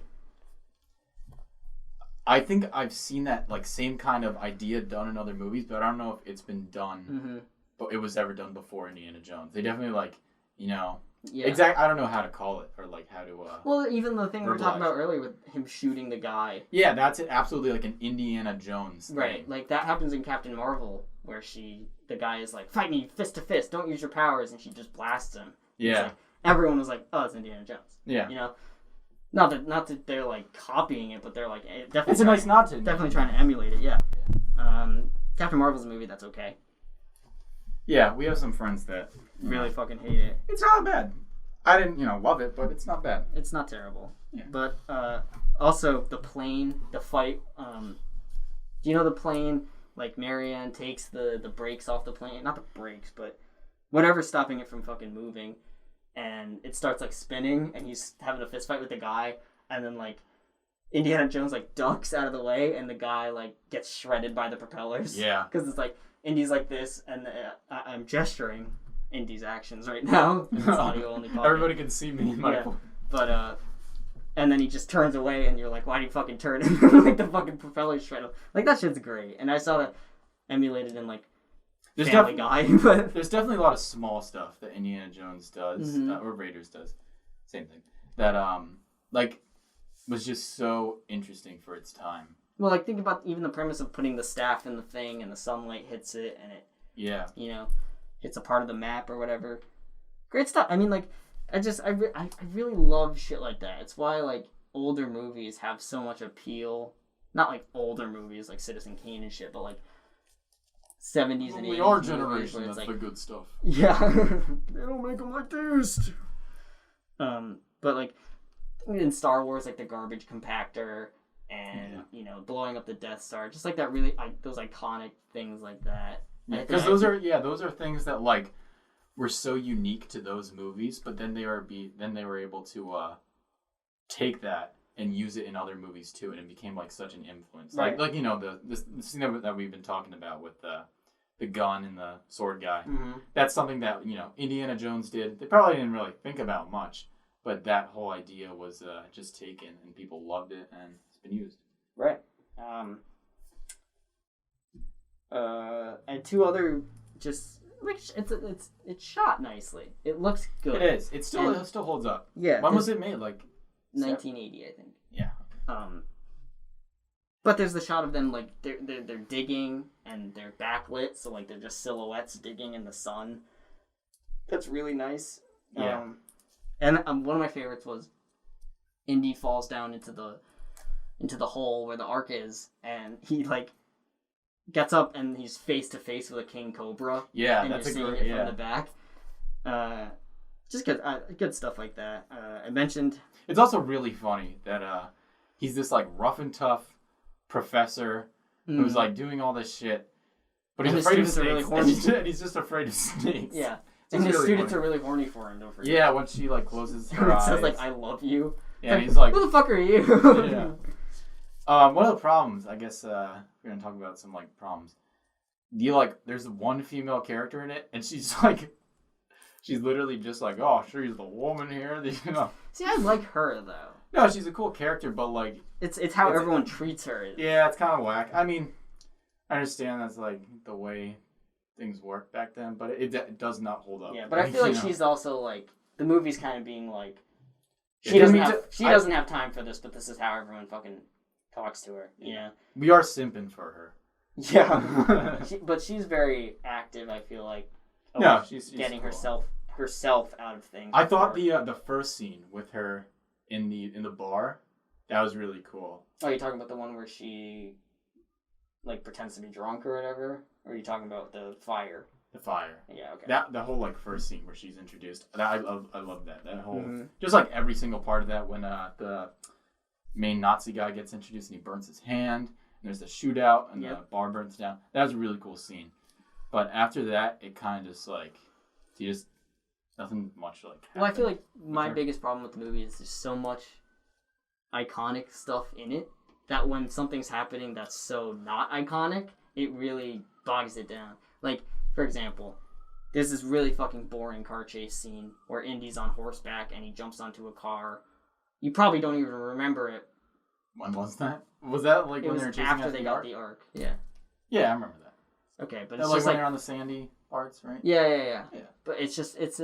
I think I've seen that, like, same kind of idea done in other movies, but I don't know if it's been done, but it was ever done before Indiana Jones. They definitely, like, I don't know how to call it, or, like, how to, well, even the thing we were talking about earlier with him shooting the guy. Yeah, that's absolutely, like, an Indiana Jones thing. Right, like, that happens in Captain Marvel, where the guy is like, fight me fist to fist, don't use your powers, and she just blasts him. Yeah. Like, everyone was like, oh, it's Indiana Jones. Yeah. Not that they're like copying it, but they're like definitely. It's a nice nod to definitely trying to emulate it. Yeah. Captain Marvel's a movie that's okay. Yeah, we have some friends that really fucking hate it. It's not bad. I didn't, love it, but it's not bad. It's not terrible. Yeah. But also the plane, the fight. Do you know the plane? Like, Marianne takes the brakes off the plane. Not the brakes, but whatever's stopping it from fucking moving. And it starts, like, spinning, and he's having a fist fight with the guy. And then, like, Indiana Jones, like, ducks out of the way, and the guy, like, gets shredded by the propellers. Yeah. Because it's, like, Indy's like this, and I'm gesturing Indy's actions right now. It's audio only. Everybody can see me in my phone. But, and then he just turns away, and you're like, why do you fucking turn? And like the fucking propeller shred. Like, that shit's great. And I saw that emulated in, like, Family Guy. But there's definitely a lot of small stuff that Indiana Jones does, or Raiders does. Same thing. That, like, was just so interesting for its time. Well, like, think about even the premise of putting the staff in the thing, and the sunlight hits it, and it, hits a part of the map or whatever. Great stuff. I mean, like, I really love shit like that. It's why like older movies have so much appeal. Not like older movies like Citizen Kane and shit, but like 70s and 80s. Our movies generation, where it's that's like, the good stuff. Yeah, they don't make them like this. But like in Star Wars, like the garbage compactor and blowing up the Death Star, just like that really those iconic things like that. Because those are things that like were so unique to those movies, but then they were able to take that and use it in other movies too, and it became like such an influence. Right. Like the scene that we've been talking about with the gun and the sword guy. Mm-hmm. That's something that Indiana Jones did. They probably didn't really think about much, but that whole idea was just taken and people loved it, and it's been used. Right. And two other just like it's shot nicely. It looks good. It is. It still holds up. Yeah. When was it made? Like 1980, I think. Yeah. But there's the shot of them like they're digging and they're backlit, so like they're just silhouettes digging in the sun. That's really nice. Yeah. And one of my favorites was Indy falls down into the hole where the Ark is, and he like gets up and he's face to face with a king cobra. Yeah, and that's you're seeing it from the back. Just good stuff like that. I mentioned it's also really funny that he's this like rough and tough professor who's like doing all this shit, but he's afraid of snakes. Really horny. And he's just afraid of snakes. Yeah, and his students are really horny for him. Don't forget. Yeah, when she like closes her eyes, it says like "I love you." Yeah, and he's like, "Who the fuck are you?" Yeah. One of the problems, I guess, we're gonna talk about some like problems. There's one female character in it, and she's literally just like, oh, she's the woman here, See, I like her though. No, she's a cool character, but like, it's how everyone treats her. Yeah, it's kind of whack. I mean, I understand that's like the way things worked back then, but it does not hold up. Yeah, but I feel like she's also like the movie's kind of being like she doesn't have time for this, but this is how everyone fucking talks to her. Yeah, we are simping for her. Yeah, but she's very active. I feel like she's getting cool. herself out of things. I thought the first scene with her in the bar, that was really cool. Oh, you're talking about the one where she like pretends to be drunk or whatever? Or are you talking about the fire? The fire. Yeah, okay. The whole like first scene where she's introduced. I love that. That whole just like every single part of that when the main Nazi guy gets introduced and he burns his hand and there's a shootout and the bar burns down. That was a really cool scene. But after that, it kind of just like nothing much like. Well, I feel like my biggest problem with the movie is there's so much iconic stuff in it that when something's happening that's so not iconic, it really bogs it down. Like, for example, there's this really fucking boring car chase scene where Indy's on horseback and he jumps onto a car. You probably don't even remember it. When was that? Was that like when they were chasing after they got the Ark? Yeah. Yeah, I remember that. Okay, but it's just when they're on the sandy parts, right? Yeah. But it's just it's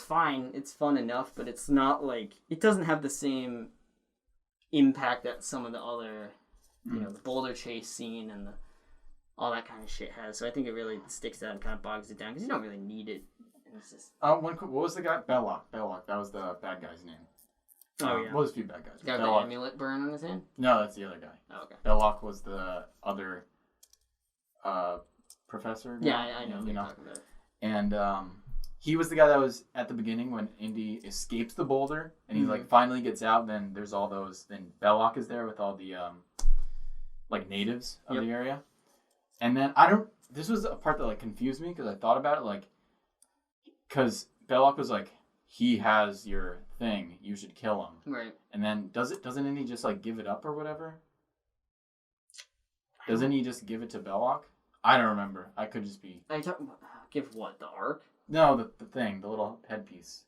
fine. It's fun enough, but it's not like it doesn't have the same impact that some of the other, the boulder chase scene and all that kind of shit has. So I think it really sticks out and kind of bogs it down because you don't really need it. And it's just what was the guy? Belloc. That was the bad guy's name. Oh yeah. What was a few bad guys? Got the amulet burn on his hand? No, that's the other guy. Oh, okay. Belloc was the other professor. Yeah, I know. You're talking about. And he was the guy that was at the beginning when Indy escapes the boulder and he like finally gets out. And then there's all those. Then Belloc is there with all the like natives of the area. And then this was a part that like confused me because I thought about it like because Belloc was like, he has your thing, you should kill him. Right. And then doesn't Indy just like give it up or whatever? Doesn't he just give it to Belloc? I don't remember. I could just be. Are you talking about give what? The Ark? No, the thing, the little headpiece.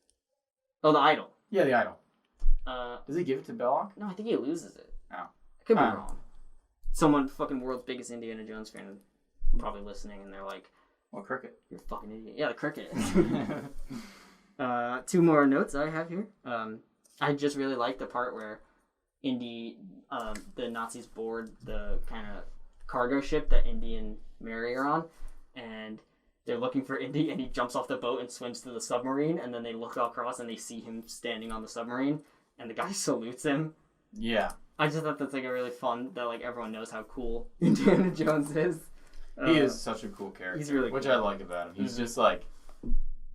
Oh, the idol. Yeah, the idol. Does he give it to Belloc? No, I think he loses it. Oh. I could be wrong. Someone fucking world's biggest Indiana Jones fan probably listening and they're like, well, cricket. You're a fucking idiot. Yeah, the cricket. Two more notes I have here. I just really like the part where Indy, the Nazis board the kind of cargo ship that Indy and Mary are on, and they're looking for Indy, and he jumps off the boat and swims to the submarine, and then they look across and they see him standing on the submarine, and the guy salutes him. Yeah. I just thought that's like a really fun, that like everyone knows how cool Indiana Jones is. He is such a cool character. He's really which cool. I like about him. He's just like,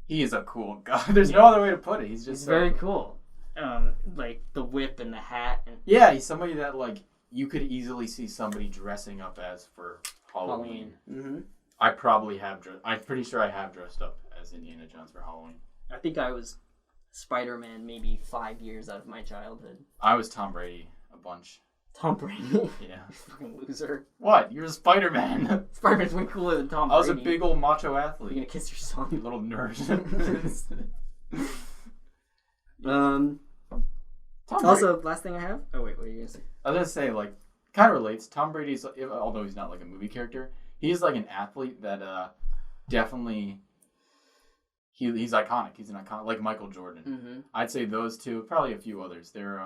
he is a cool guy. There's no other way to put it. He's just very cool. Like the whip and the hat. And yeah, he's somebody that like you could easily see somebody dressing up as for Halloween. Mm-hmm. I'm pretty sure I have dressed up as Indiana Jones for Halloween. I think I was Spider-Man maybe 5 years out of my childhood. I was Tom Brady a bunch. Tom Brady? Yeah. You fucking loser. What? You're Spider-Man. Spider-Man's way cooler than Tom Brady. I was a big old macho athlete. You're gonna kiss your son. You little nerd. Also, last thing I have. Oh wait, what are you gonna say? I was gonna say, like, kind of relates. Tom Brady's, although he's not like a movie character, he's like an athlete that definitely he's iconic. He's an iconic, like Michael Jordan. Mm-hmm. I'd say those two, probably a few others. They're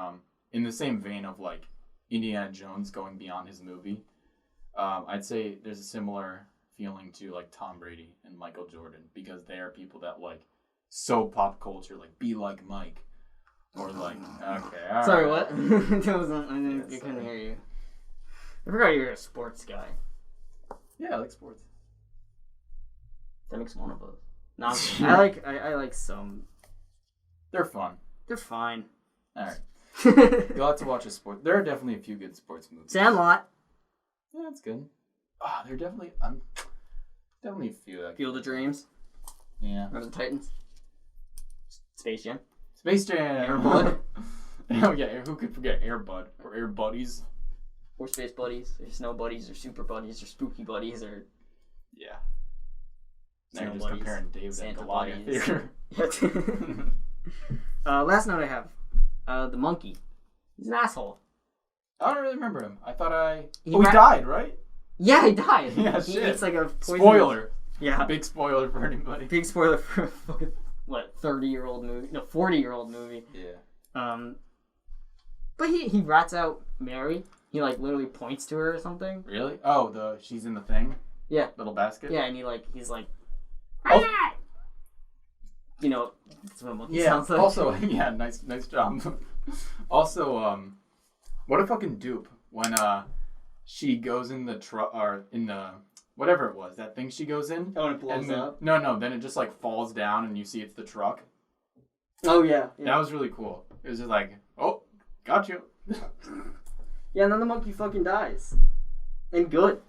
in the same vein of like Indiana Jones going beyond his movie. I'd say there's a similar feeling to like Tom Brady and Michael Jordan because they are people that like so pop culture, like be like Mike. Or like, okay, all sorry, right. what? That wasn't, I couldn't hear you. I forgot you were a sports guy. Yeah, I like sports. That makes one of us. No, I like some. They're fun. They're fine. All right. You'll have to watch a sport. There are definitely a few good sports movies. Sandlot. Yeah, that's good. There are definitely, definitely a few. That Field of Dreams. Yeah. Remember the Titans? Space Jam. Space Jam. Air Bud. Oh yeah, who could forget Air Bud or Air Buddies? Or Space Buddies, or Snow Buddies, or Super Buddies, or Spooky Buddies, or yeah. Now Snow you're just Buddies, comparing David Santa and Goliath Buddies. here. Last note I have, the monkey. He's an asshole. I don't really remember him. I thought he He died, right? Yeah, he died. Yeah, He shit. eats like a poison. Spoiler. Yeah. Big spoiler for anybody. Big spoiler for a fucking, 30-year-old movie? No, 40-year-old movie. Yeah. But he rats out Mary. He like literally points to her or something. Really? Oh, she's in the thing? Yeah. Little basket? Yeah, and he's like, Oh. You know, that's what a monkey Yeah. sounds like. Also, yeah, nice job. Also, what a fucking dupe when she goes in the truck or in the whatever it was, that thing she goes in. Oh, and it blows and then, up? No, then it just like falls down and you see it's the truck. Oh, yeah. That was really cool. It was just like, oh, got you. Yeah, and then the monkey fucking dies. And good.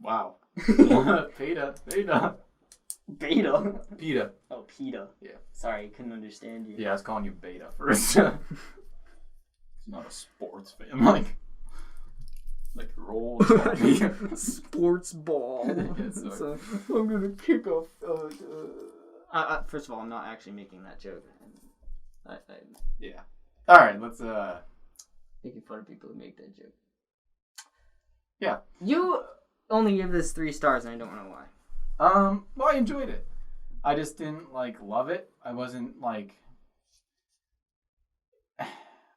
Wow. Peta. Beta. Peta. Oh, PETA. Yeah. Sorry, I couldn't understand you. Yeah, I was calling you Beta first. He's not a sports fan. Like roll. Sports ball. Yeah, So, I'm gonna kick off. First of all, I'm not actually making that joke. Yeah. All right, let's making fun of people who make that joke. Yeah. You only give this 3 stars, and I don't know why. Well, I enjoyed it. I just didn't like love it. I wasn't like.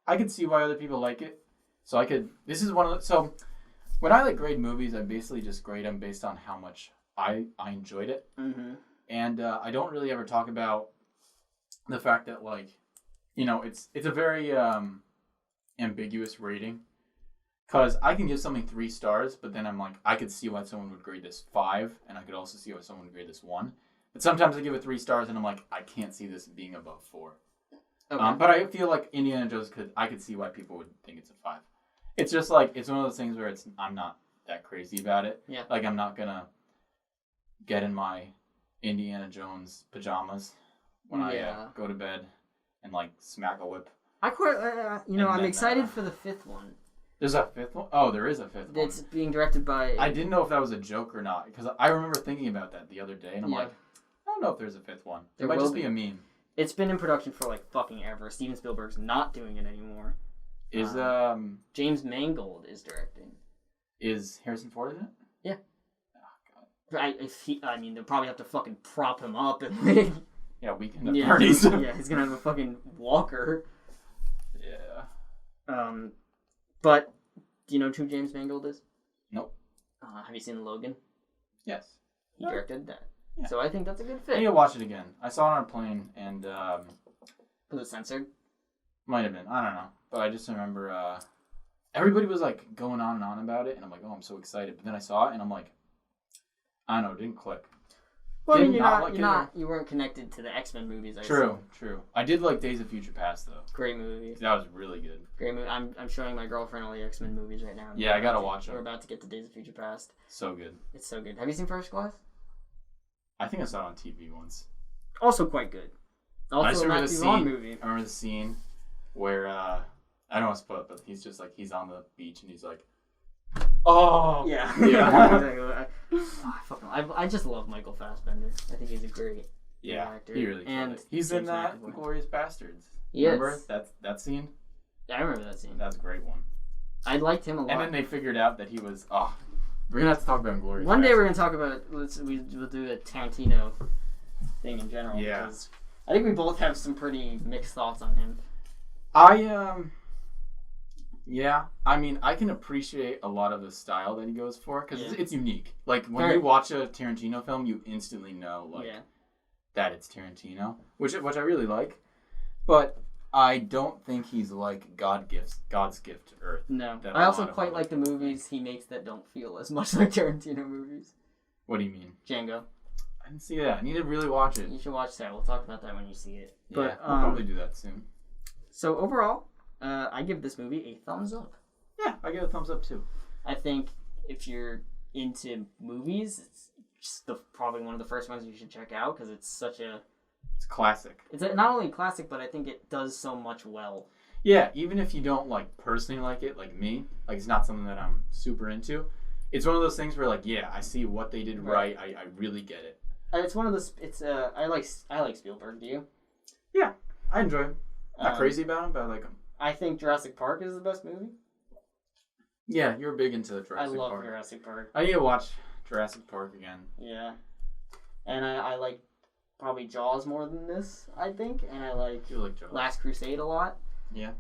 I could see why other people like it. So I could. This is one of the. So when I like grade movies, I basically just grade them based on how much I enjoyed it. Mm-hmm. And I don't really ever talk about the fact that like, you know, it's a very ambiguous rating. Because I can give something 3 stars, but then I'm like, I could see why someone would grade this 5, and I could also see why someone would grade this 1. But sometimes I give it 3 stars, and I'm like, I can't see this being above 4. Okay. But I feel like Indiana Jones I could see why people would think it's a 5. It's just like, it's one of those things where I'm not that crazy about it. Yeah. Like, I'm not gonna get in my Indiana Jones pajamas when I go to bed and like smack a whip. I quite, I'm excited for the 5th one. There's a 5th one? Oh, there is a 5th one. It's being directed by... I didn't know if that was a joke or not, because I remember thinking about that the other day, and I'm like, I don't know if there's a 5th one. It might just be a meme. It's been in production for like fucking ever. Steven Spielberg's not doing it anymore. Is James Mangold is directing. Is Harrison Ford in it? Yeah. Oh god. They'll probably have to fucking prop him up and like... Yeah, Weekend at Bernie's. Yeah, he's gonna have a fucking walker. Yeah. But do you know who James Mangold is? Nope. Have you seen Logan? Yes. He directed that. Yeah. So I think that's a good I fit. need to watch it again. I saw it on a plane, and Was it censored? might have been. I don't know, but I just remember everybody was like going on and on about it, and I'm like, oh, I'm so excited. But then I saw it, and I'm like, I don't know, it didn't click. Well, I mean, Did you weren't connected to the X-Men movies. True. I did like Days of Future Past though. Great movie. That was really good. Great movie. I'm showing my girlfriend all the X-Men movies right now. Yeah, I gotta watch them. We're about to get to Days of Future Past. So good. It's so good. Have you seen First Class? I think I saw it on TV once. Also quite good. Also a Matt Vaughn movie. I remember the scene where I don't want to spoil it, but he's on the beach and he's like, oh yeah. I just love Michael Fassbender. I think he's a great actor. He really and he's in that Glorious Bastards. Yes. Remember that scene? Yeah, I remember that scene. That's a great one. I liked him a lot. And then they figured out that he was we're gonna have to talk about Glorious One day Bastards. we're gonna talk about we'll do a Tarantino thing in general. Yeah. Because I think we both have some pretty mixed thoughts on him. Yeah, I mean, I can appreciate a lot of the style that he goes for because it's unique. Like when Very. you watch a Tarantino film, you instantly know that it's Tarantino, which I really like. But I don't think he's like God's gift to Earth. No, I also quite like the movies he makes that don't feel as much like Tarantino movies. What do you mean? Django. I didn't see that. I need to really watch it. You should watch that. We'll talk about that when you see it. Yeah, but, we'll probably do that soon. So overall, I give this movie a thumbs up. Yeah, I give it a thumbs up too. I think if you're into movies, it's just probably one of the first ones you should check out because it's classic. It's not only classic, but I think it does so much well. Yeah, even if you don't like personally like it, like me, like it's not something that I'm super into. It's one of those things where like, yeah, I see what they did right. I really get it. It's one of those. I like Spielberg. Do you? Yeah, I enjoy him. Not crazy about him, but I like him. I think Jurassic Park is the best movie. Yeah, you're big into Jurassic Park. I love Jurassic Park. I need to watch Jurassic Park again. Yeah, and I like probably Jaws more than this. I think, and I like Jaws. Last Crusade a lot. Yeah.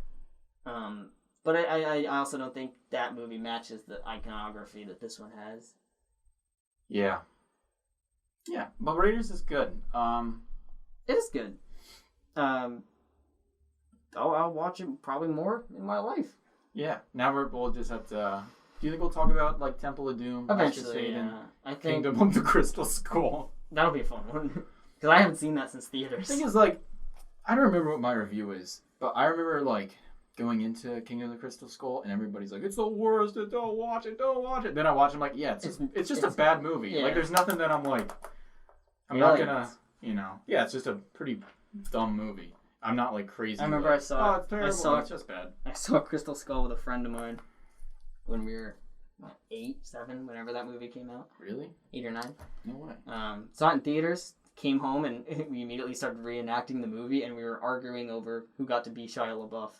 But I also don't think that movie matches the iconography that this one has. Yeah. Yeah, but Raiders is good. It is good. I'll watch it probably more in my life. Yeah. Now we'll just have to. Do you think we'll talk about like Temple of Doom, eventually? Yeah. I think Kingdom of the Crystal Skull. That'll be a fun one because I haven't seen that since theaters. The thing is, like, I don't remember what my review is, but I remember like going into Kingdom of the Crystal Skull and everybody's like, "It's the worst! Don't watch it! Don't watch it!" Then I watch it, I'm like, "Yeah, it's just a bad movie. Yeah. Like, there's nothing that I'm like, I'm not gonna, yeah, it's just a pretty dumb movie. I'm not like crazy. I remember like, I saw. it's terrible. It's just bad. I saw Crystal Skull with a friend of mine when we were 8, 7, whenever that movie came out. Really? 8 or 9. No way. Saw it in theaters. Came home and we immediately started reenacting the movie, and we were arguing over who got to be Shia LaBeouf.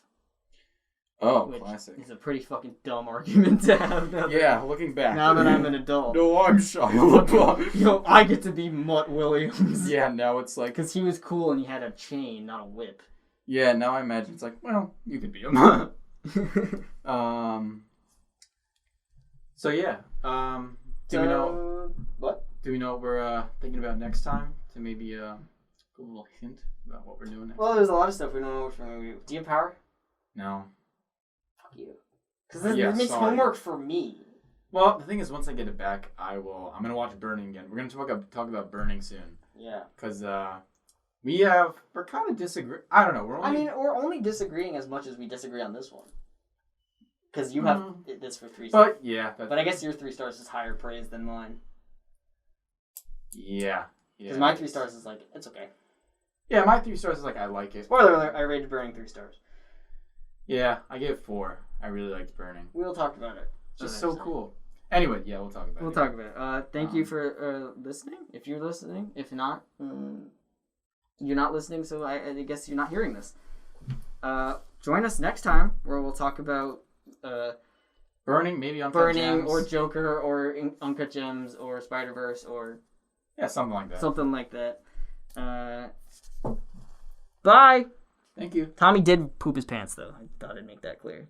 Oh, which classic. It's a pretty fucking dumb argument to have. Looking back. Now that I'm an adult. No, I'm Shia LaBeouf. Yo, I get to be Mutt Williams. Yeah, now it's like... Because he was cool and he had a chain, not a whip. Yeah, now I imagine it's like, well, you could be him. So, yeah. Do we know... What? Do we know what we're thinking about next time? To maybe a little hint about what we're doing next? Well, there's a lot of stuff we don't know which movie. Do you have power? No. Fuck you. Because it makes homework for me. Well, the thing is, once I get it back, I'm going to watch Burning again. We're going to talk about Burning soon. Yeah. Because we're kind of disagreeing. I don't know. We're only disagreeing as much as we disagree on this one. Because you have this for 3 stars. But, yeah. But I guess your 3 stars is higher praise than mine. Yeah. Because my 3 stars is like, it's okay. Yeah, my 3 stars is like, I like it. Spoiler alert, I rated Burning 3 stars. Yeah, I gave it 4. I really liked Burning. We'll talk about it. It's just so cool. Anyway, yeah, we'll talk about it. We'll talk about it. Thank you for listening. If you're listening. If not, you're not listening, so I guess you're not hearing this. Join us next time where we'll talk about Burning, maybe Uncut Gems. Or Joker, or Uncut Gems, or Spider-Verse, or... Yeah, something like that. Something like that. Bye! Thank you. Tommy did poop his pants, though. I thought I'd make that clear.